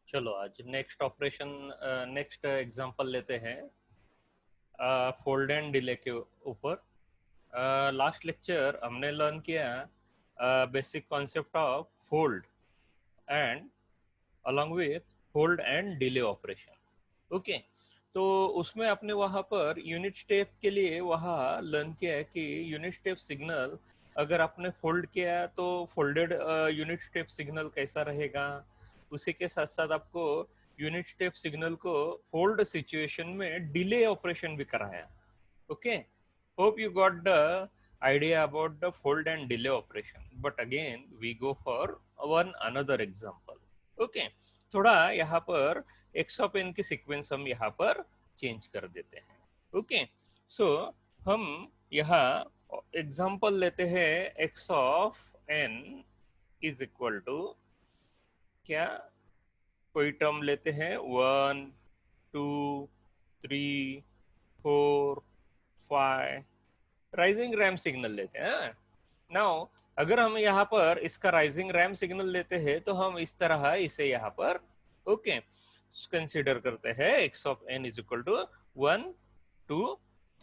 चलो आज next operation next example लेते हैं फोल्ड एंड डिले के ऊपर। लास्ट लेक्चर हमने लर्न किया basic concept of fold and along with fold and delay operation. Okay, तो उसमें आपने वहाँ पर यूनिट स्टेप के लिए वहाँ लर्न किया है कि यूनिट स्टेप सिग्नल अगर आपने फोल्ड किया तो फोल्डेड यूनिट स्टेप सिग्नल कैसा रहेगा। उसी के साथ साथ आपको यूनिट स्टेप सिग्नल को फोल्ड सिचुएशन में डिले ऑपरेशन भी कराया। Okay, hope you got the idea about the fold and delay operation, but again we go for one another example. Okay, थोड़ा यहाँ पर x of n की sequence हम यहाँ पर चेंज कर देते हैं। ओके, सो हम यहाँ एग्जाम्पल लेते हैं x of n is equal to क्या, कोई टर्म लेते हैं 1 2 3 4 5, राइजिंग रैम सिग्नल लेते हैं। नाउ अगर हम यहाँ पर इसका राइजिंग रैम सिग्नल लेते हैं तो हम इस तरह इसे यहाँ पर ओके कंसीडर करते हैं x ऑफ n इज इक्वल टू 1 2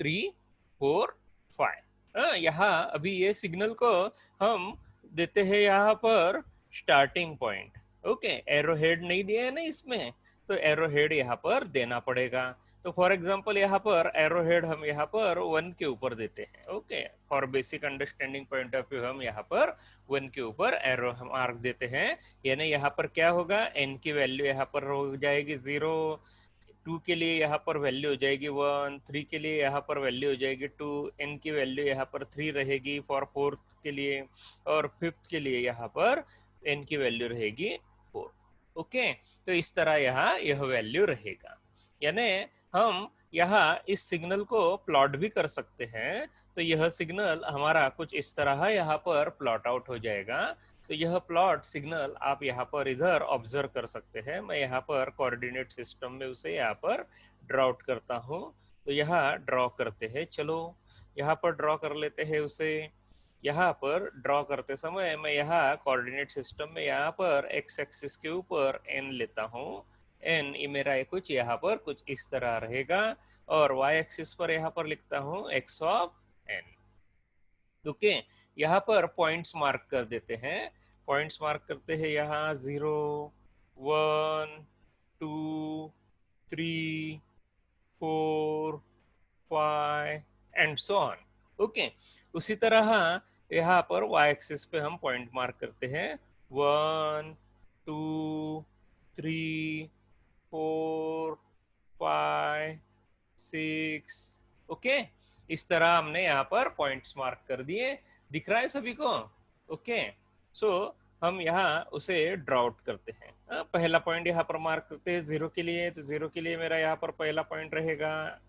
3 4 5। यहाँ अभी ये सिग्नल को हम देते हैं यहाँ पर starting point. Okay, arrow head नहीं दिया है ना इसमें, तो एरो हेड यहाँ पर देना पड़ेगा। तो फॉर एग्जांपल यहाँ पर एरो हेड हम यहाँ पर 1 के ऊपर देते हैं। Okay, for basic understanding point of view हम यहाँ पर 1 के ऊपर एरो हम मार्क देते हैं। यानी यहाँ पर क्या होगा, n की वैल्यू यहाँ पर हो जाएगी 0, 2 के लिए यहाँ पर वैल्यू हो जाएगी 1, 3 के लिए यहाँ पर वैल्यू हो जाएगी 2, n की वैल्यू यहाँ पर 3 रहेगी फॉर फोर्थ के लिए, और फिफ्थ के लिए यहाँ पर n की वैल्यू रहेगी 4। ओके, तो इस तरह यहाँ यह वैल्यू रहेगा। यानी हम यहाँ इस सिग्नल को प्लॉट भी कर सकते हैं। तो यह सिग्नल हमारा कुछ इस तरह यहाँ पर प्लॉट आउट हो जाएगा। तो यह प्लॉट सिग्नल आप यहाँ पर इधर ऑब्जर्व कर सकते हैं। मैं यहाँ पर कोऑर्डिनेट सिस्टम में उसे यहाँ पर ड्रॉ आउट करता हूँ। तो यहाँ ड्रॉ करते हैं, चलो यहाँ पर ड्रॉ कर लेते हैं उसे। यहाँ पर ड्रॉ करते समय मैं यहाँ कोऑर्डिनेट सिस्टम में यहाँ पर एक्स एक्सिस के ऊपर n लेता हूँ। n ये मेरा कुछ यहाँ पर कुछ इस तरह रहेगा, और y एक्सिस पर यहाँ पर लिखता हूँ x ऑफ n। ओके, यहाँ पर पॉइंट्स मार्क कर देते हैं। पॉइंट्स मार्क करते हैं यहाँ 0 1 2 3 4 5 एंड सो ऑन। ओके, उसी तरह यहाँ पर y एक्सिस पे हम पॉइंट मार्क करते हैं 1 2 3 4 5 6। ओके, इस तरह हमने यहाँ पर पॉइंट्स मार्क कर दिए। दिख रहा है सभी को? ओके, सो हम यहाँ उसे ड्रॉ आउट करते हैं। पहला पॉइंट यहाँ पर मार्क करते हैं 0 के लिए, तो 0 के लिए मेरा यहाँ पर पहला पॉइंट रहेगा।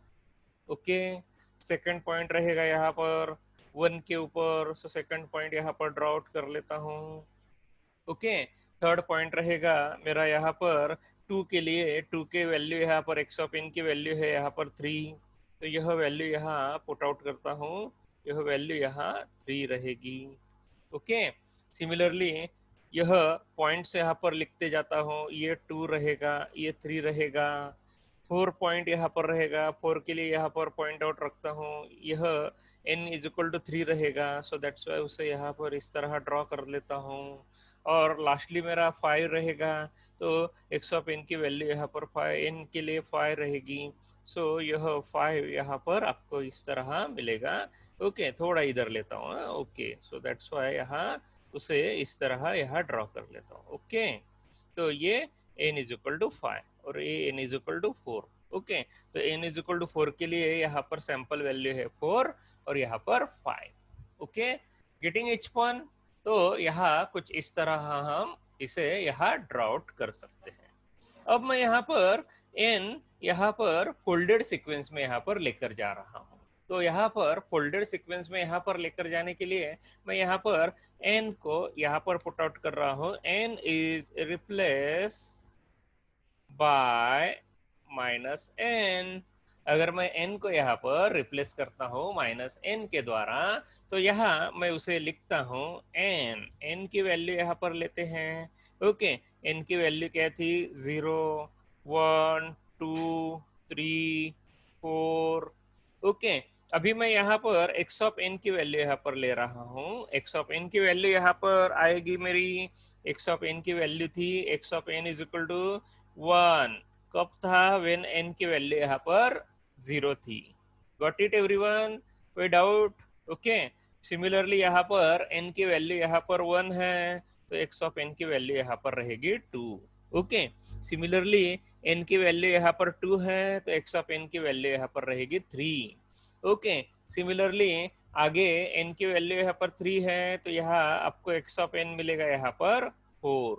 ओके, सेकंड पॉइंट रहेगा यहाँ पर 1 के ऊपर, सो सेकंड पॉइंट यहाँ पर ड्रॉ आउट कर लेता हूँ। ओके, थर्ड पॉइंट रहेगा मेरा यहाँ पर 2 के लिए, 2 के वैल्यू यहाँ पर x ऑफ n की वैल्यू है यहाँ पर 3, तो यह वैल्यू यहाँ पुट आउट करता हूँ, यह वैल्यू यहाँ 3 रहेगी। ओके, सिमिलरली यह पॉइंट्स यहाँ पर लिखते जाता हूँ, ये 2 रहेगा, ये 3 रहेगा, 4 पॉइंट यहाँ पर रहेगा, 4 के लिए यहाँ पर पॉइंट आउट रखता हूँ, यह n इज इक्वल टू 3 रहेगा। सो दैट्स वाई उसे यहाँ पर इस तरह ड्रॉ कर लेता हूँ। और लास्टली मेरा 5 रहेगा, तो x ऑफ n की वैल्यू यहाँ पर 5, n के लिए 5 रहेगी। सो यह 5 यहाँ पर आपको इस तरह मिलेगा। ओके, थोड़ा इधर लेता हूँ। ओके, सो दैट्स वाई यहाँ उसे इस तरह यहाँ ड्रॉ कर लेता हूँ। ओके, तो ये n इज इक्वल टू 5 और ये n is equal to 4। Okay, तो n इज इक्वल टू 4 के लिए यहाँ पर सैंपल वैल्यू है 4 और यहाँ पर 5। Okay, getting each point. तो यहाँ कुछ इस तरह हम इसे यहाँ ड्रॉ आउट कर सकते हैं। अब मैं यहाँ पर n यहाँ पर फोल्डेड सीक्वेंस में यहाँ पर लेकर जा रहा हूँ। तो यहाँ पर फोल्डेड सीक्वेंस में यहाँ पर लेकर जाने के लिए मैं यहाँ पर n को यहाँ पर पुट आउट कर रहा हूँ। n is replace by minus n। अगर मैं n को यहाँ पर रिप्लेस करता हूँ माइनस n के द्वारा, तो यहाँ मैं उसे लिखता हूँ n की वैल्यू यहाँ पर लेते हैं, ओके, एन की वैल्यू क्या थी, 0, 1, 2, 3, 4। ओके, अभी मैं यहाँ पर एक्स ऑफ एन की वैल्यू यहाँ पर ले रहा हूँ। एक्स ऑफ एन की वैल्यू यहाँ पर आएगी मेरी, एक्स ऑफ एन की वैल्यू थी x of n is equal to 1। कब था, व्हेन एन की वैल्यू यहाँ पर 0 थी। गॉट इट एवरीवन, कोई डाउट? ओके, सिमिलरली यहाँ पर एन की वैल्यू यहाँ पर 1 है, तो एक्स ऑफ एन की वैल्यू यहाँ पर रहेगी 2। ओके, सिमिलरली एन की वैल्यू यहाँ पर 2 है, तो एक्स ऑफ एन की वैल्यू यहाँ पर रहेगी 3। ओके, सिमिलरली आगे एन की वैल्यू यहाँ पर 3 है, तो यहाँ आपको एक्स ऑफ एन मिलेगा यहाँ पर 4।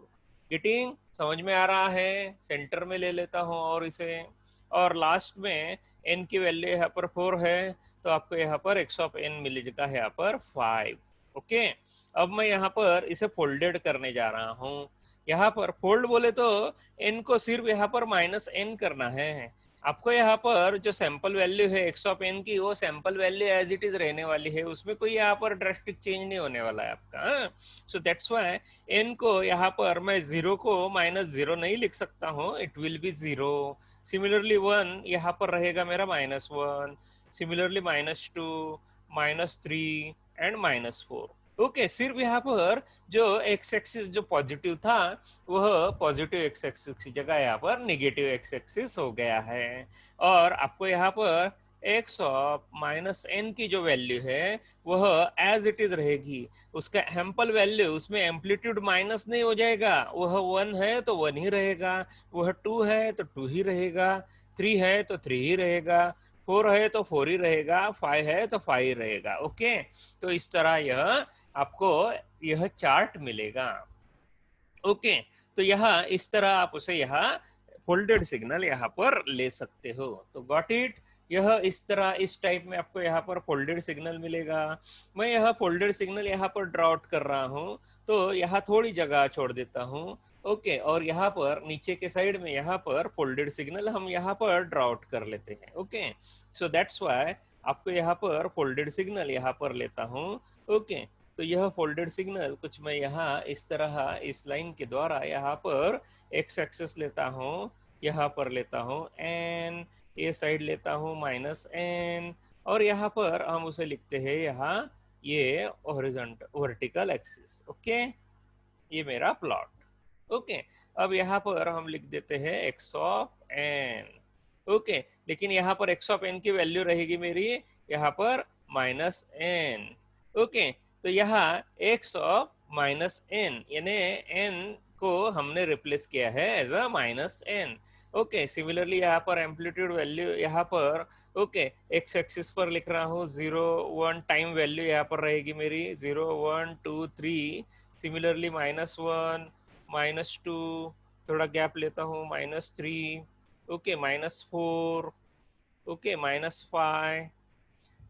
गेटिंग, समझ में आ रहा है? सेंटर में ले लेता हूँ और इसे, और लास्ट में एन की वैल्यू यहाँ पर 4 है, तो आपको यहाँ पर एक्स ऑफ एन मिलेगा यहाँ पर 5। ओके, अब मैं यहाँ पर इसे फोल्डेड करने जा रहा हूँ। यहाँ पर फोल्ड बोले तो एन को सिर्फ यहाँ पर माइनस एन करना है। आपको यहाँ पर जो सैंपल वैल्यू है एक्स ऑफ एन की, वो sample value as it is रहने वाली है, उसमें कोई यहाँ पर ड्रास्टिक चेंज नहीं होने वाला है आपका। सो दैट्स व्हाई एन को यहाँ पर मैं 0 को -0 नहीं लिख सकता हूँ, इट विल बी 0। सिमिलरली 1 यहाँ पर रहेगा मेरा -1, सिमिलरली -2, -3 एंड -4। ओके, सिर्फ यहाँ पर जो एक्स एक्सिस जो पॉजिटिव था, वह पॉजिटिव एक्स एक्सिस की जगह यहाँ पर नेगेटिव एक्स एक्सिस हो गया है। और आपको यहाँ पर एक्स ऑफ -n की जो वैल्यू है वह एज इट इज रहेगी। उसका एम्पल वैल्यू, उसमें एम्पलीट्यूड माइनस नहीं हो जाएगा, वह 1 है तो 1 ही रहेगा, वह 2 है तो 2 ही रहेगा, 3 है तो 3 ही रहेगा, 4 है तो 4 ही रहेगा, 5 है तो 5 ही रहेगा। ओके, तो इस तरह यह आपको यह चार्ट मिलेगा। ओके, तो यहाँ इस तरह आप उसे यहाँ फोल्डेड सिग्नल यहाँ पर ले सकते हो। तो गॉट इट, यह इस तरह इस टाइप में आपको यहाँ पर फोल्डेड सिग्नल मिलेगा। मैं यह फोल्डेड सिग्नल यहाँ पर ड्रॉ आउट कर रहा हूँ, तो यहाँ थोड़ी जगह छोड़ देता हूँ। ओके, और यहाँ पर नीचे के साइड में यहाँ पर फोल्डेड सिग्नल हम यहाँ पर ड्रॉ आउट कर लेते हैं। ओके, सो दैट्स व्हाई आपको यहाँ पर फोल्डेड सिग्नल यहाँ पर लेता हूँ। ओके, तो यह फोल्डेड सिग्नल कुछ मैं यहाँ इस तरह इस लाइन के द्वारा यहाँ पर एक्स एक्सेस लेता हूँ, यहाँ पर लेता हूँ एन, ये साइड लेता हूँ -n, और यहाँ पर हम उसे लिखते हैं यहाँ ये हॉरिजॉन्टल वर्टिकल एक्सिस। ओके, ये मेरा प्लॉट। ओके, अब यहाँ पर हम लिख देते हैं एक्स ऑफ एन। ओके, लेकिन यहाँ पर एक्स ऑफ एन की वैल्यू रहेगी मेरी यहाँ पर -n। ओके, तो यहाँ एक्स ऑफ -n यानी n को हमने रिप्लेस किया है as a -n। Okay, similarly यहाँ पर एम्पलीट्यूड वैल्यू यहाँ पर ओके एक्स एक्सिस पर लिख रहा हूँ 0, 1, टाइम वैल्यू यहाँ पर रहेगी मेरी 0, 1, 2, 3। सिमिलरली -1, -2, थोड़ा गैप लेता हूँ -3, okay -4, okay -5।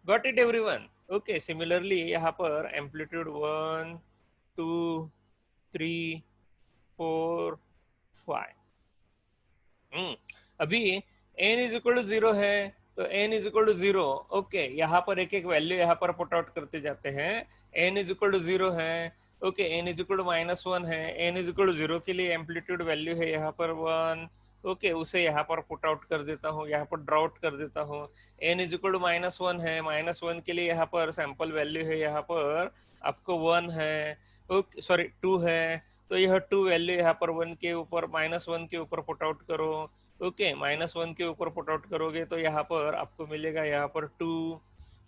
Got it everyone? Okay, similarly यहाँ पर एम्पलीट्यूड 1, 2, 3, 4, 5। अभी n इज इक्वल टू 0 है, तो n is equal to 0। Okay, यहाँ पर एक एक वैल्यू यहाँ पर पुट आउट करते जाते हैं। n इज इक्वल टू 0 है, okay, n is equal to -1 है, n इज इक्वल टू 0 के लिए एम्पलीट्यूड वैल्यू है यहाँ पर 1। ओके, उसे यहाँ पर पुट आउट कर देता हूँ, यहाँ पर ड्रॉ आउट कर देता हूँ। n इज इक्वल टू -1 है, -1 के लिए यहाँ पर सैंपल वैल्यू है यहाँ पर आपको 1 है, ओके सॉरी 2 है, तो यह 2 वैल्यू यहाँ पर 1 के ऊपर -1 के ऊपर पुट आउट करो। ओके, -1 के ऊपर पुट आउट करोगे तो यहाँ पर आपको मिलेगा यहाँ पर 2।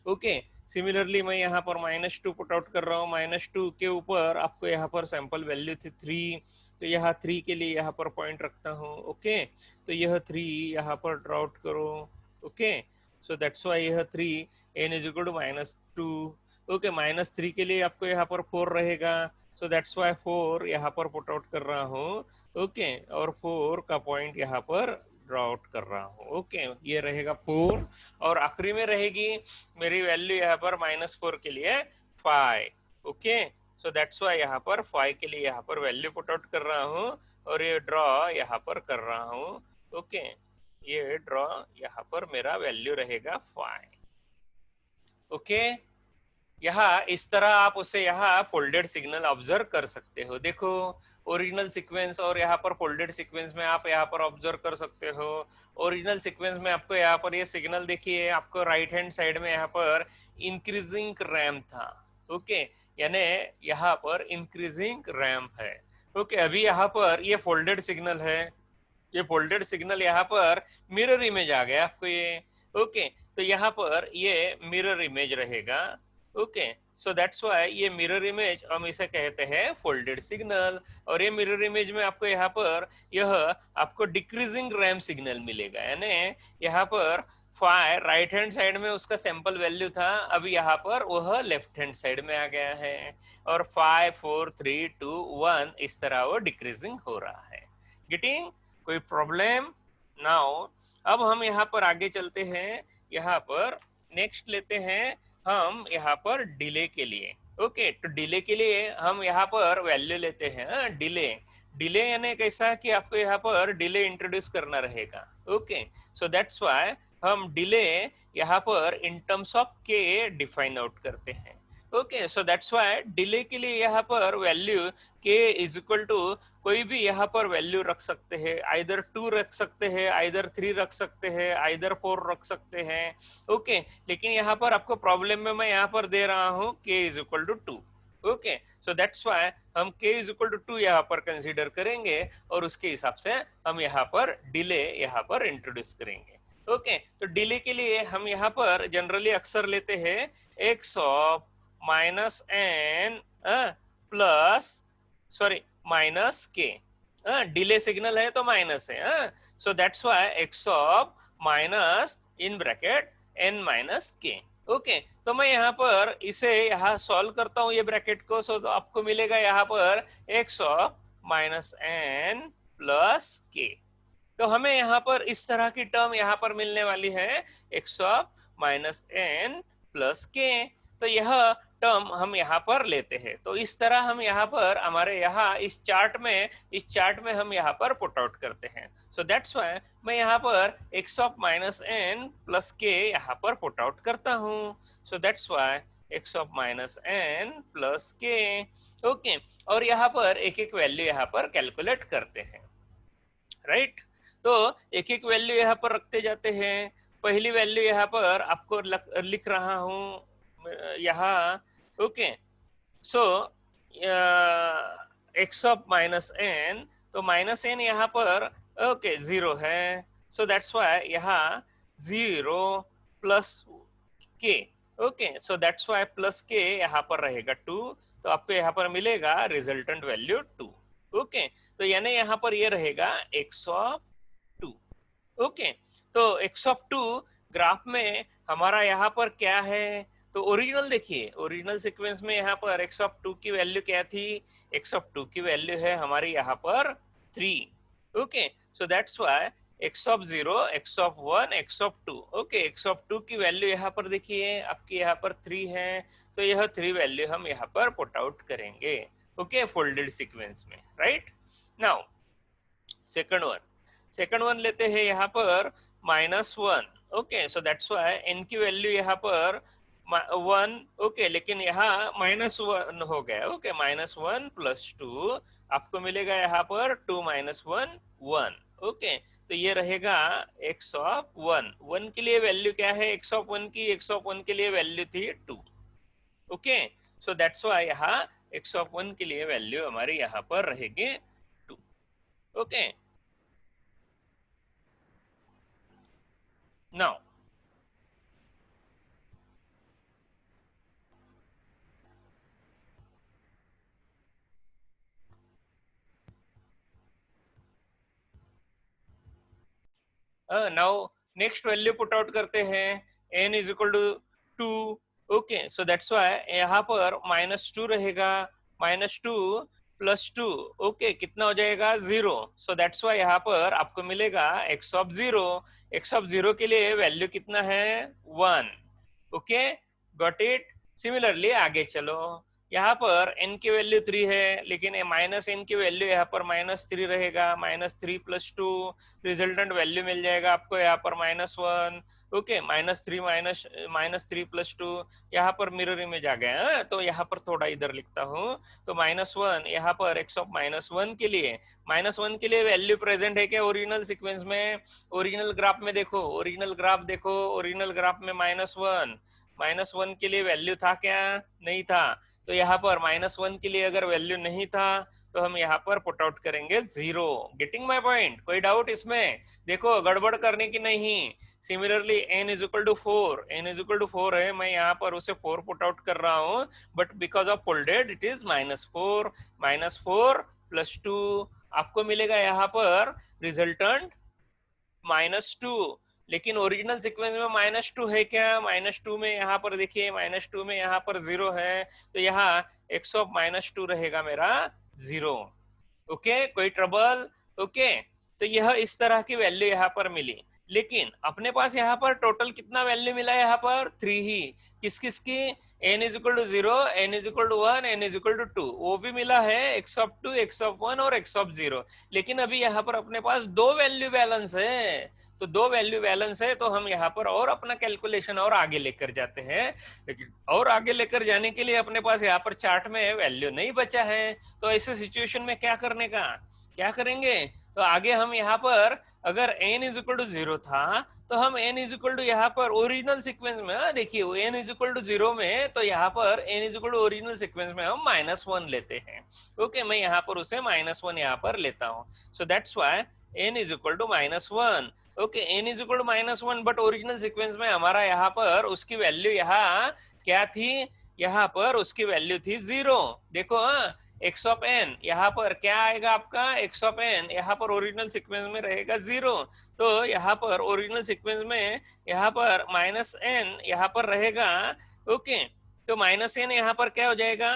ओके, सिमिलरली मैं यहाँ पर -2 पुट आउट कर रहा हूँ, -2 के ऊपर आपको यहाँ पर सैंपल वैल्यू थी 3, तो यहाँ 3 के लिए यहाँ पर पॉइंट रखता हूँ। ओके, तो यह 3 यहाँ पर ड्रॉ आउट करो। ओके, सो दैट्स वाई यह 3 n is equal to -2। Okay, -3 के लिए आपको यहाँ पर 4 रहेगा, सो दैट्स वाई 4 यहाँ पर पुट आउट कर रहा हूँ। ओके, और 4 का पॉइंट यहाँ पर ड्रॉ आउट कर रहा हूँ। ओके, ये रहेगा 4, और आखिरी में रहेगी मेरी वैल्यू यहाँ पर -4 के लिए 5। ओके, सो दैट्स वाई यहाँ पर 5 के लिए यहाँ पर वैल्यू पुट आउट कर रहा हूँ, और ये ड्रॉ यहाँ पर कर रहा हूँ। ओके, ये ड्रॉ यहाँ पर मेरा वैल्यू रहेगा 5। ओके, यहाँ इस तरह आप उसे यहाँ फोल्डेड सिग्नल ऑब्जर्व कर सकते हो। देखो ओरिजिनल सीक्वेंस और यहाँ पर फोल्डेड सीक्वेंस में आप यहाँ पर ऑब्जर्व कर सकते हो। ओरिजिनल सीक्वेंस में आपको यहाँ पर ये सिग्नल देखिए, आपको राइट हैंड साइड में यहाँ पर इंक्रीजिंग रैम था। ओके, यानी यहाँ पर इंक्रीजिंग रैम है। ओके, अभी यहाँ पर ये फोल्डेड सिग्नल है, ये फोल्डेड सिग्नल यहाँ पर मिरर इमेज आ गया आपको ये। ओके, तो यहाँ पर ये मिरर इमेज रहेगा। ओके, सो दैट्स वाई ये मिरर इमेज हम इसे कहते हैं फोल्डेड सिग्नल। और ये मिरर इमेज में आपको यहाँ पर यह आपको डिक्रीजिंग रैम सिग्नल मिलेगा, यानी यहाँ पर फाइव राइट हैंड साइड में उसका सैंपल वैल्यू था, अभी यहाँ पर वह लेफ्ट हैंड साइड में आ गया है, और 5 4 3 2 1 इस तरह वो डिक्रीजिंग हो रहा है। गेटिंग? कोई प्रॉब्लम? नाउ अब हम यहाँ पर आगे चलते हैं। यहाँ पर नेक्स्ट लेते हैं हम यहाँ पर डिले के लिए। ओके, तो डिले के लिए हम यहाँ पर वैल्यू लेते हैं डिले। डिले यानी कैसा कि आपको यहाँ पर डिले इंट्रोड्यूस करना रहेगा। ओके, सो दैट्स व्हाई हम डिले यहाँ पर इन टर्म्स ऑफ के डिफाइन आउट करते हैं। Okay, so that's why delay के लिए यहाँ पर वैल्यू के इज इक्वल टू कोई भी यहाँ पर वैल्यू रख सकते हैं, आइदर 2 रख सकते हैं, आइदर 3 रख सकते हैं, आइदर 4 रख सकते हैं। ओके, लेकिन यहाँ पर आपको प्रॉब्लम में मैं यहाँ पर दे रहा हूँ k is equal to 2। Okay, so that's why हम k इज इक्वल टू 2 यहाँ पर कंसीडर करेंगे और उसके हिसाब से हम यहाँ पर डिले यहाँ पर इंट्रोड्यूस करेंगे। ओके, तो डिले के लिए हम यहाँ पर जनरली अक्सर लेते हैं x of minus n plus sorry minus k. Delay signal है तो माइनस है, so that's why x of minus in bracket n minus k. Okay, तो मैं यहाँ पर इसे यहाँ सॉल्व करता हूँ ये ब्रैकेट को, सो तो आपको मिलेगा यहाँ पर x of minus n plus k. तो हमें यहाँ पर इस तरह की टर्म यहाँ पर मिलने वाली है x of minus n plus k. तो यह टर्म हम यहाँ पर लेते हैं। तो इस तरह हम यहाँ पर हमारे यहाँ इस चार्ट में हम यहाँ पर पुट आउट करते हैं। सो दैट्स व्हाई मैं यहाँ पर x of minus n plus k यहाँ पर पुट आउट करता हूँ। So that's why x of minus n plus k. Okay, और यहाँ पर एक एक वैल्यू यहाँ पर कैलकुलेट करते हैं, राइट? तो एक एक वैल्यू यहाँ पर रखते जाते हैं। पहली वैल्यू यहाँ पर आपको लिख रहा हूँ यहाँ। Okay, so x of minus n, तो माइनस एन यहाँ पर ओके 0 है, सो दैट्स व्हाई यहाँ 0 plus k. Okay, so that's why plus k यहाँ पर रहेगा 2, तो आपको यहाँ पर मिलेगा रिजल्टेंट वैल्यू 2। ओके, तो यानी यहाँ पर ये रहेगा एक्स ऑफ 2। ओके, तो एक्स ऑफ 2 ग्राफ में हमारा यहाँ पर क्या है? तो ओरिजिनल देखिए, ओरिजिनल सीक्वेंस में यहाँ पर एक्स ऑफ 2 की वैल्यू क्या थी? एक्स ऑफ 2 की वैल्यू है हमारी यहाँ पर 3। Okay, so that's why x of 0, x of 1, x of 2। Okay, x of 2 की वैल्यू यहाँ पर देखिए आपकी यहाँ पर 3 है, तो यह 3 वैल्यू हम यहाँ पर पुट आउट करेंगे। ओके, फोल्डेड सीक्वेंस में, राइट? नाउ सेकंड वन लेते हैं यहाँ पर -1। Okay, so that's why n की वैल्यू यहाँ पर 1। ओके, लेकिन यहाँ -1 हो गया। ओके, -1 प्लस 2 आपको मिलेगा यहाँ पर 2 - 1 1। ओके, तो ये रहेगा x ऑफ 1 के लिए वैल्यू क्या है? x ऑफ 1 की x ऑफ 1 के लिए वैल्यू थी 2। ओके, सो दैट्स व्हाई यहाँ x ऑफ 1 के लिए वैल्यू हमारी यहाँ पर रहेगी 2। Okay, now now next value put out करते हैं, n is equal to 2। Okay, so that's why यहाँ पर -2 रहेगा, -2 प्लस 2। ओके, कितना हो जाएगा? 0। सो दैट्स व्हाई यहाँ पर आपको मिलेगा x ऑफ 0। x ऑफ 0 के लिए वैल्यू कितना है? 1। Okay, got it? सिमिलरली आगे चलो, यहाँ पर n की वैल्यू 3 है, लेकिन माइनस n की वैल्यू यहाँ पर -3 रहेगा, -3 + 2 रिजल्टेंट वैल्यू मिल जाएगा आपको यहाँ पर -1। ओके, -3 + 2 यहाँ पर मिरर इमेज आ गया, तो यहाँ पर थोड़ा इधर लिखता हूँ। तो -1 यहाँ पर x ऑफ -1 के लिए, -1 के लिए वैल्यू प्रेजेंट है क्या ओरिजिनल सीक्वेंस में? ओरिजिनल ग्राफ में देखो, ओरिजिनल ग्राफ देखो, ओरिजिनल ग्राफ में -1 के लिए वैल्यू था क्या? नहीं था। तो यहाँ पर -1 के लिए अगर वैल्यू नहीं था तो हम यहाँ पर पुट आउट करेंगे 0। Getting my point? कोई डाउट इसमें? देखो, गड़बड़ करने की नहीं। Similarly n is equal to 4, n=4 है, मैं यहाँ पर उसे 4 पुट आउट कर रहा हूँ, but because of folded it is -4 + 2 आपको मिलेगा यहाँ पर रिजल्टेंट -2। लेकिन ओरिजिनल सीक्वेंस में -2 है क्या? -2 में यहाँ पर देखिए, -2 में यहाँ पर 0 है, तो यहाँ x ऑफ -2 रहेगा मेरा 0। ओके, कोई ट्रबल? ओके, तो यह इस तरह की वैल्यू यहाँ पर मिली। लेकिन अपने पास यहाँ पर टोटल कितना वैल्यू मिला? यहाँ पर 3 ही। किस किस की? n = 0, n = 1, n = 2, वो भी मिला है, x ऑफ 2, x ऑफ 1 और x ऑफ 0। लेकिन अभी यहाँ पर अपने पास 2 वैल्यू बैलेंस है, तो 2 वैल्यू बैलेंस है, तो हम यहाँ पर और अपना कैलकुलेशन और आगे लेकर जाते हैं। लेकिन और आगे लेकर जाने के लिए अपने पास यहाँ पर चार्ट में वैल्यू नहीं बचा है, तो ऐसे सिचुएशन में क्या करने का? क्या करेंगे? तो आगे हम यहाँ पर अगर n = 0 था तो हम n = यहाँ पर ओरिजिनल सीक्वेंस में, देखिए n = 0 में, तो यहाँ पर n = ओरिजिनल सीक्वेंस में हम -1 लेते हैं। ओके, मैं यहाँ पर उसे -1 यहाँ पर लेता हूँ। So that's why n = -1। Okay, n = -1, but original sequence में हमारा यहाँ पर उसकी वैल्यू यहाँ क्या थी? यहाँ पर उसकी वैल्यू थी 0। देखो, x ऑफ n यहाँ पर क्या आएगा आपका? x ऑफ n यहाँ पर ओरिजिनल सीक्वेंस में रहेगा 0, तो यहाँ पर ओरिजिनल सीक्वेंस में यहाँ पर -n यहाँ पर रहेगा। ओके, तो -n यहाँ पर क्या हो जाएगा?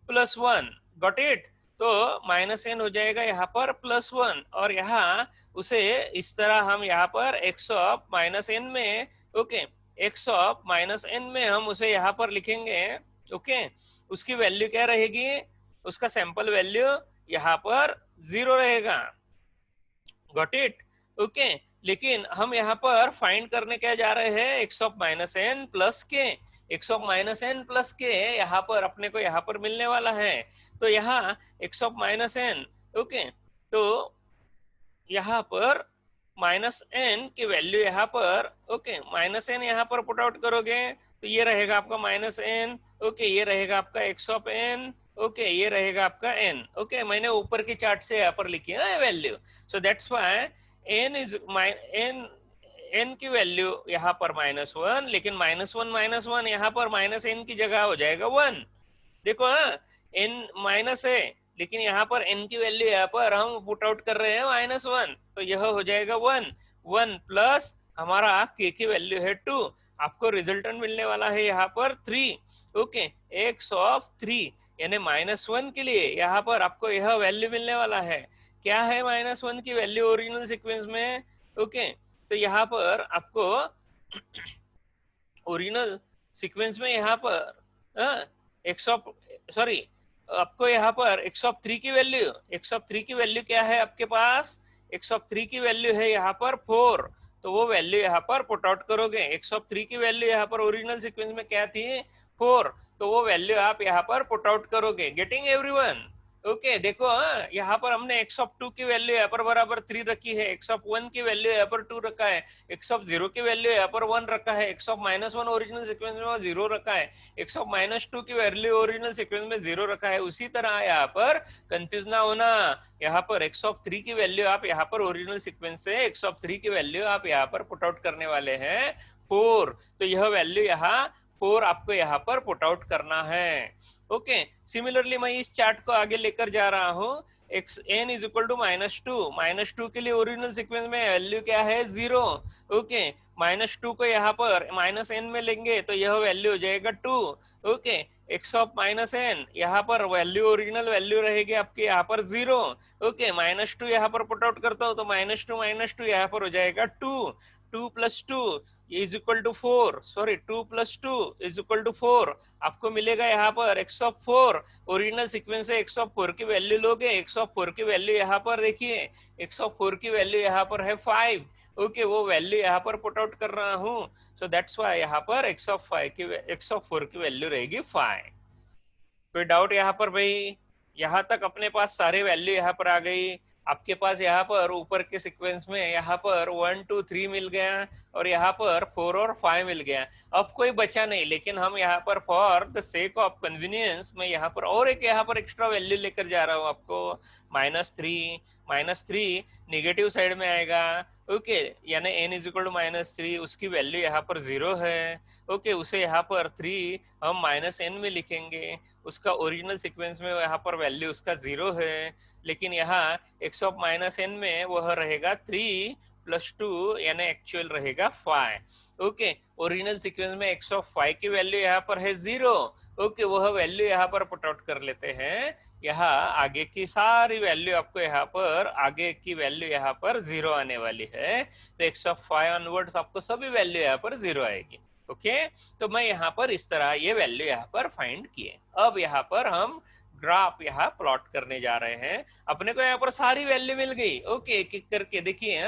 +1। Got it? तो -n हो जाएगा यहाँ पर +1, और यहाँ उसे इस तरह हम यहाँ पर x ऑफ -n में, ओके, x ऑफ -n में हम उसे यहाँ पर लिखेंगे। ओके, उसकी वैल्यू क्या रहेगी? उसका सैंपल वैल्यू यहाँ पर 0 रहेगा। Got it? ओके, लेकिन हम यहाँ पर फाइंड करने क्या जा रहे हैं? x ऑफ -n प्लस के, x ऑफ -n प्लस के यहाँ पर अपने को यहाँ पर मिलने वाला है। तो यहाँ x ऑफ -n, ओके, तो यहाँ पर -n की वैल्यू यहाँ पर, ओके, -n यहाँ पर पुट आउट करोगे तो ये रहेगा आपका -n। ओके, ये रहेगा आपका x ऑफ n। ओके, ये रहेगा आपका n। ओके, मैंने ऊपर की चार्ट से यहाँ पर लिखी है value. So that's why n की वैल्यू यहाँ पर -1, लेकिन -1 यहाँ पर -n की जगह हो जाएगा 1। देखो, n माइनस है, लेकिन यहाँ पर n की वैल्यू यहाँ पर हम पुट आउट कर रहे हैं -1, तो यह हो जाएगा 1 प्लस हमारा k की वैल्यू है 2। आपको रिजल्टेंट मिलने वाला है यहाँ पर 3। ओके, x ऑफ 3, यानी -1 के लिए यहाँ पर आपको यह वैल्यू मिलने वाला है। क्या है -1 की वैल्यू ओरिजिनल सीक्वेंस में? ओके, तो यहाँ पर आपको ओरिजिनल सीक्वेंस में यहाँ पर x ऑफ, सॉरी, आपको यहाँ पर x ऑफ 3 की वैल्यू क्या है आपके पास? x ऑफ 3 की वैल्यू है यहाँ पर 4, तो वो वैल्यू यहाँ पर पुट आउट करोगे। x ऑफ 3 की वैल्यू यहाँ पर ओरिजिनल सीक्वेंस में क्या थी? 4, तो वो वैल्यू आप यहाँ पर पुट आउट करोगे। Getting everyone? ओके, देखो, यहाँ पर हमने x ऑफ 2 की वैल्यू यहाँ पर बराबर 3 रखी है, x ऑफ 1 की वैल्यू यहाँ पर 2 रखा है, x ऑफ 0 की वैल्यू यहाँ पर 1 रखा है, x ऑफ -1 ओरिजिनल सीक्वेंस में 0 रखा है, x ऑफ -2 की वैल्यू ओरिजिनल सीक्वेंस में 0 रखा है। उसी तरह यहाँ पर कंफ्यूज ना होना, यहाँ पर x ऑफ 3 की वैल्यू आप यहाँ पर ओरिजिनल सीक्वेंस से x ऑफ 3 की वैल्यू आप यहाँ पर पुट आउट करने वाले हैं 4, तो यह वैल्यू यहाँ 4 आपको यहाँ पर पुट आउट करना है। ओके, सिमिलरली मैं इस चार्ट को आगे लेकर जा रहा हूँ। n = -2 के लिए ओरिजिनल सीक्वेंस में वैल्यू क्या है? 0। ओके, -2 को यहाँ पर -n में लेंगे तो यह वैल्यू हो जाएगा 2। ओके, x ऑफ -n यहाँ पर वैल्यू ओरिजिनल वैल्यू रहेगी आपकी यहाँ पर 0। ओके, -2 यहाँ पर पुट आउट करता हूँ तो -2 यहाँ पर हो जाएगा 2 + 2, is equal to 4, sorry 2 + 2 is equal to 4, आपको मिलेगा यहाँ पर x(4), ओरिजिनल सीक्वेंस से x(4) की वैल्यू लोगे, x(4) की वैल्यू यहाँ पर देखिए, x(4) की वैल्यू यहाँ पर है 5, ओके, वो वैल्यू यहाँ पर पुट आउट कर रहा हूँ, सो दैट्स वाई यहाँ पर x(4) की वैल्यू रहेगी 5। कोई डाउट यहाँ पर भाई? यहाँ तक अपने पास सारे वैल्यू यहाँ पर आ गई, आपके पास यहाँ पर ऊपर के सीक्वेंस में यहाँ पर 1 2 3 मिल गया और यहाँ पर 4 और 5 मिल गया, अब कोई बचा नहीं, लेकिन हम यहाँ पर for the sake of convenience मैं यहाँ पर और एक यहाँ पर एक्स्ट्रा वैल्यू लेकर जा रहा हूँ आपको, -3, -3 निगेटिव साइड में आएगा, ओके, यानी n इज इक्वल टू -3, उसकी वैल्यू यहाँ पर 0 है, ओके, उसे यहाँ पर 3 हम -n में लिखेंगे, उसका ओरिजिनल सीक्वेंस में यहाँ पर वैल्यू उसका 0 है, लेकिन यहाँ x(-n) में वह रहेगा 3 + 2 यानी एक्चुअल रहेगा 5, ओके, ओरिजिनल सीक्वेंस में x(5) की वैल्यू यहाँ पर है 0, ओके, वह वैल्यू यहाँ पर पुट आउट कर लेते हैं, यहाँ आगे की सारी वैल्यू आपको यहाँ पर आगे की वैल्यू यहाँ पर 0 आने वाली है, तो x(5) ऑनवर्ड्स आपको सभी वैल्यू यहाँ पर 0 आएगी, ओके, तो मैं यहाँ पर इस तरह ये वैल्यू यहाँ पर फाइंड किए। अब यहाँ पर हम ग्राफ यहाँ प्लॉट करने जा रहे हैं, अपने को यहाँ पर सारी वैल्यू मिल गई, ओके, एक एक करके देखिए,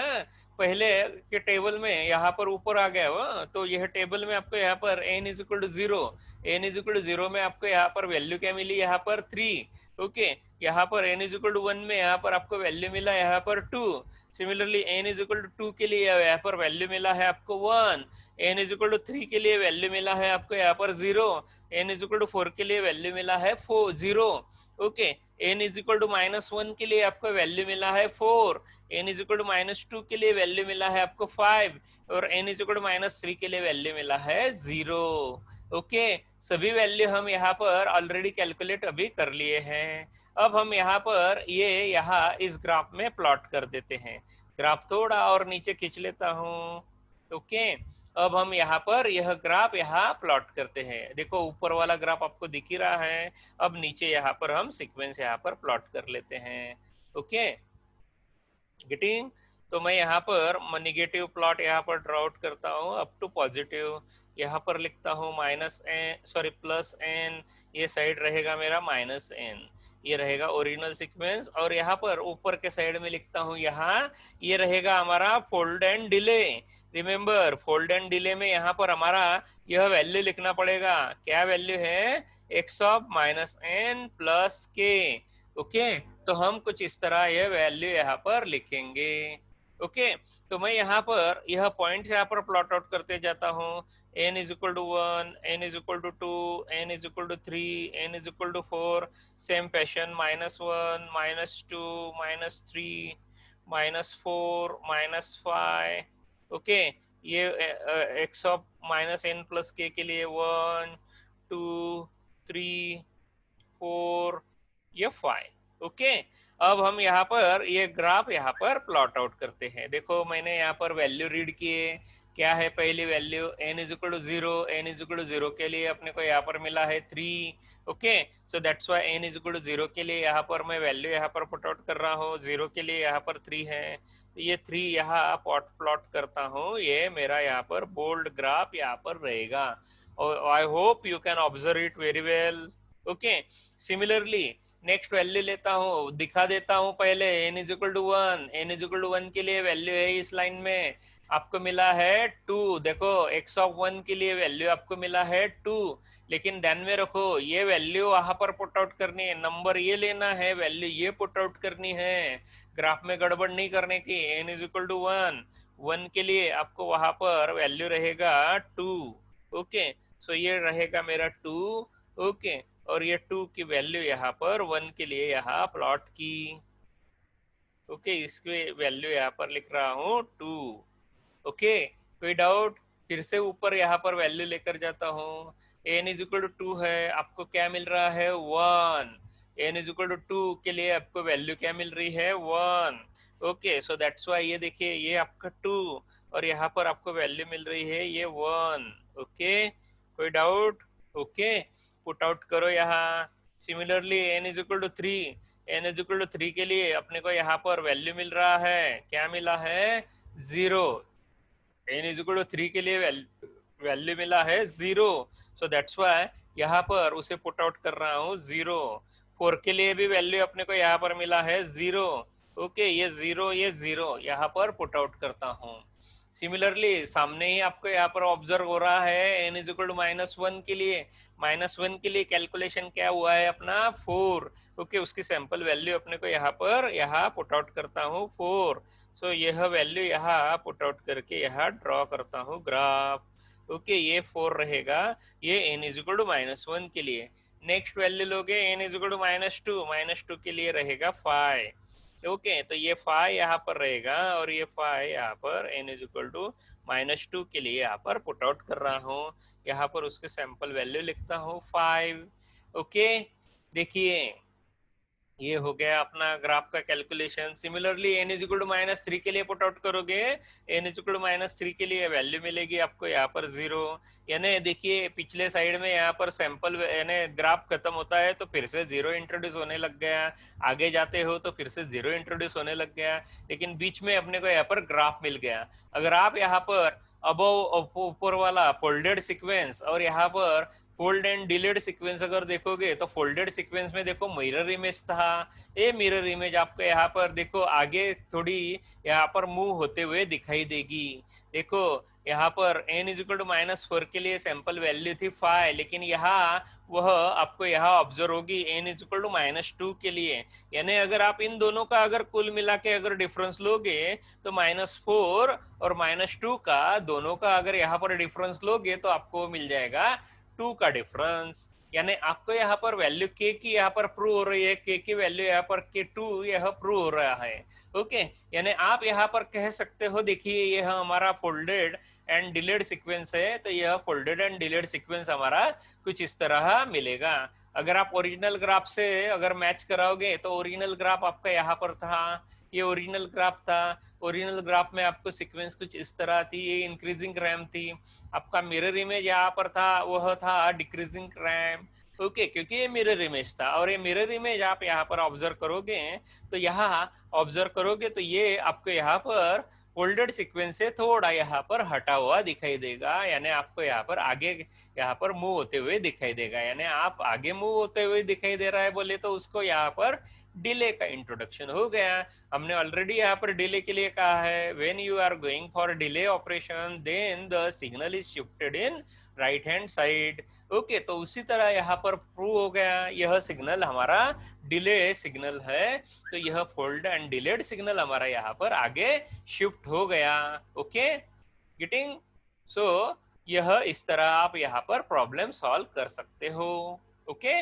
पहले के टेबल में यहाँ पर ऊपर आ गया हो, तो यह टेबल में आपको यहाँ पर n is equal to 0, n is equal to 0 में आपको यहाँ पर वैल्यू क्या मिली, यहाँ पर 3, ओके, यहाँ पर n इज इक्वल टू 1 में यहाँ पर आपको वैल्यू मिला यहाँ पर 2, similarly n is equal to 2 के लिए यहाँ पर वैल्यू मिला है आपको 1, n इज इक्वल टू 3 के लिए वैल्यू मिला है आपको यहाँ पर 0, n इज इक्वल टू 4 के लिए वैल्यू मिला है 0, okay, n is equal to -1 के लिए आपको वैल्यू मिला है 4, n इज इक्वल टू -2 के लिए वैल्यू मिला है आपको 5 और n इज इक्वल टू -3 के लिए वैल्यू मिला है 0, ओके, सभी वैल्यू हम यहाँ पर ऑलरेडी कैलकुलेट अभी कर लिए हैं। अब हम यहाँ पर ये यहाँ इस ग्राफ में प्लॉट कर देते हैं, ग्राफ थोड़ा और नीचे खींच लेता हूँ, ओके, अब हम यहाँ पर यह ग्राफ यहाँ प्लॉट करते हैं, देखो ऊपर वाला ग्राफ आपको दिख ही रहा है, अब नीचे यहाँ पर हम सीक्वेंस यहाँ पर प्लॉट कर लेते हैं, ओके, गेटिंग, तो मैं यहाँ पर निगेटिव प्लॉट यहाँ पर ड्रॉ आउट करता हूँ अप टू पॉजिटिव, यहाँ पर लिखता हूँ +n, ये साइड रहेगा मेरा -n, ये रहेगा ओरिजिनल सीक्वेंस, और यहाँ पर ऊपर के साइड में लिखता हूँ, यहाँ ये रहेगा हमारा fold and delay, remember fold and delay में यहाँ पर हमारा यह वैल्यू लिखना पड़ेगा, क्या वैल्यू है, x(-n + k), ओके, तो हम कुछ इस तरह यह वैल्यू यहाँ पर लिखेंगे, ओके, तो मैं यहाँ पर यह पॉइंट यहाँ पर प्लॉट आउट करते जाता हूँ, n is equal to 1, n is equal to 2, n is equal to 3, n is equal to 4, same fashion -1, -2, -3, -4, -5, okay, ये x(-n + k) के लिए 1 2 3 4 ये 5, ओके, अब हम यहाँ पर ये ग्राफ यहाँ पर प्लॉट आउट करते हैं, देखो मैंने यहाँ पर वैल्यू रीड किए, क्या है पहली value, n is equal to 0, n is equal to 0 के लिए अपने को यहाँ पर मिला है 3, okay, so that's why n is equal to 0 के लिए यहाँ पर मैं वैल्यू यहाँ पर पुट आउट कर रहा हूँ, 0 के लिए यहाँ पर 3 है, तो ये 3 यहाँ प्लॉट करता हूँ, ये मेरा यहाँ पर बोल्ड ग्राफ यहाँ पर रहेगा, और I hope you can observe it very well, okay, similarly next value लेता हूँ, दिखा देता हूँ पहले, n is equal to 1, n is equal to 1 के लिए वैल्यू है इस लाइन में आपको मिला है 2, देखो x(1) के लिए वैल्यू आपको मिला है 2, लेकिन ध्यान में रखो ये वैल्यू वहां पर पुट आउट करनी है, नंबर ये लेना है, वैल्यू ये पुट आउट करनी है, ग्राफ में गड़बड़ नहीं करने की, n इज इक्वल टू 1 के लिए आपको वहां पर वैल्यू रहेगा 2, ओके, सो ये रहेगा मेरा 2, ओके, और ये 2 की वैल्यू यहाँ पर 1 के लिए यहाँ प्लॉट की, ओके, इसकी वैल्यू यहाँ पर लिख रहा हूँ 2, ओके, कोई डाउट, फिर से ऊपर यहाँ पर वैल्यू लेकर जाता हूँ, n इज इक्वल टू 2 है, आपको क्या मिल रहा है 1, n इज इक्वल टू 2 के लिए आपको वैल्यू क्या मिल रही है 1, ओके, सो दैट्स वाई ये देखिए ये आपका 2 और यहाँ पर आपको वैल्यू मिल रही है ये 1, ओके, कोई डाउट, ओके, पुट आउट करो यहाँ, similarly n is equal to 3, n is equal to 3 के लिए अपने को यहाँ पर वैल्यू मिल रहा है, क्या मिला है 0, n इज इक्वल टू 3 के लिए वैल्यू मिला है 0, सो दैट्स वाई यहाँ पर उसे पुट आउट कर रहा हूँ 0। 4 के लिए भी वैल्यू अपने को यहाँ पर मिला है 0। ओके, ये 0 ये 0 यहाँ पर पुट आउट करता हूँ। सिमिलरली सामने ही आपको यहाँ पर ऑब्जर्व हो रहा है n इज इक्वल टू -1 के लिए, -1 के लिए कैलकुलेशन क्या हुआ है अपना 4। ओके, उसकी सैंपल वैल्यू अपने को यहाँ पर यहाँ पुट आउट करता हूँ 4। सो यह वैल्यू यहाँ पुट आउट करके यहाँ ड्रॉ करता हूँ ग्राफ। ओके, ये 4 रहेगा, ये n इज इक्वल टू -1 के लिए। नेक्स्ट वैल्यू लोगे n इज इक्वल टू -2 के लिए रहेगा 5। ओके, तो ये 5 यहाँ पर रहेगा और ये 5 यहाँ पर n इज इक्वल टू -2 के लिए यहाँ पर पुट आउट कर रहा हूँ। यहाँ पर उसके सैंपल वैल्यू लिखता हूँ 5। ओके, देखिए ये हो गया अपना ग्राफ का calculation. Similarly n is equal to -3 के लिए पुट आउट करोगे, n इज इक्वल टू -3 के लिए वैल्यू मिलेगी आपको यहाँ पर 0। यानी देखिए पिछले साइड में यहाँ पर सैंपल यानी ग्राफ खत्म होता है तो फिर से 0 इंट्रोड्यूस होने लग गया, आगे जाते हो तो फिर से 0 इंट्रोड्यूस होने लग गया, लेकिन बीच में अपने को यहाँ पर ग्राफ मिल गया। अगर आप यहाँ पर अबव ऊपर वाला फोल्डेड सीक्वेंस और यहाँ पर फोल्ड एंड डिलीट सीक्वेंस अगर देखोगे तो फोल्डेड सीक्वेंस में देखो मिरर इमेज था, ये मिरर इमेज आपको यहाँ पर देखो आगे थोड़ी यहाँ पर मूव होते हुए दिखाई देगी। देखो यहाँ पर n इज इक्वल टू -4 के लिए सैंपल वैल्यू थी 5, लेकिन यहाँ वह आपको यहाँ ऑब्जर्व होगी n इज इक्वल टू -2 के लिए। यानी अगर आप इन दोनों का अगर कुल मिला के अगर डिफरेंस लोगे तो -4 और -2 का दोनों का अगर यहाँ पर डिफरेंस लोगे तो आपको मिल जाएगा 2 का डिफरेंस। यानी आपको यहाँ पर वैल्यू k की यहाँ पर प्रूव हो रही है, k की वैल्यू यहाँ पर k2 यह प्रूव हो रहा है। ओके, यानी आप यहाँ पर कह सकते हो देखिए यह हमारा फोल्डेड एंड डिलीट सीक्वेंस है, तो यह फोल्डेड एंड डिलीट सीक्वेंस हमारा कुछ इस तरह मिलेगा। अगर आप ओरिजिनल ग्राफ से अगर मैच कराओगे तो ओरिजिनल ग्राफ आपका यहाँ पर था, ये ओरिजिनल ग्राफ था। ओरिजिनल ग्राफ में आपको सीक्वेंस कुछ इस तरह थी, ये इंक्रीजिंग रैम थी। आपका मिरर इमेज यहाँ पर था, वह था डिक्रीजिंग रैम। ओके, क्योंकि ये मिरर इमेज था और ये मिरर इमेज आप यहाँ पर ऑब्जर्व करोगे तो यहाँ ऑब्जर्व करोगे तो ये आपको यहाँ पर फोल्डेड सीक्वेंस से थोड़ा यहाँ पर हटा हुआ दिखाई देगा, यानी आपको यहाँ पर आगे यहाँ पर मूव होते हुए दिखाई देगा। यानी आप आगे मूव होते हुए दिखाई दे रहा है बोले तो उसको यहाँ पर डिले का इंट्रोडक्शन हो गया। हमने ऑलरेडी यहाँ पर डिले के लिए कहा है when you are going for delay operation then the signal is shifted in right hand side. Okay, तो उसी तरह यहाँ पर प्रूव हो गया यह सिग्नल हमारा डिले सिग्नल है, तो यह फोल्ड एंड डिलेड सिग्नल हमारा यहाँ पर आगे शिफ्ट हो गया। Okay, getting? सो यह इस तरह आप यहाँ पर प्रॉब्लम सॉल्व कर सकते हो। ओके।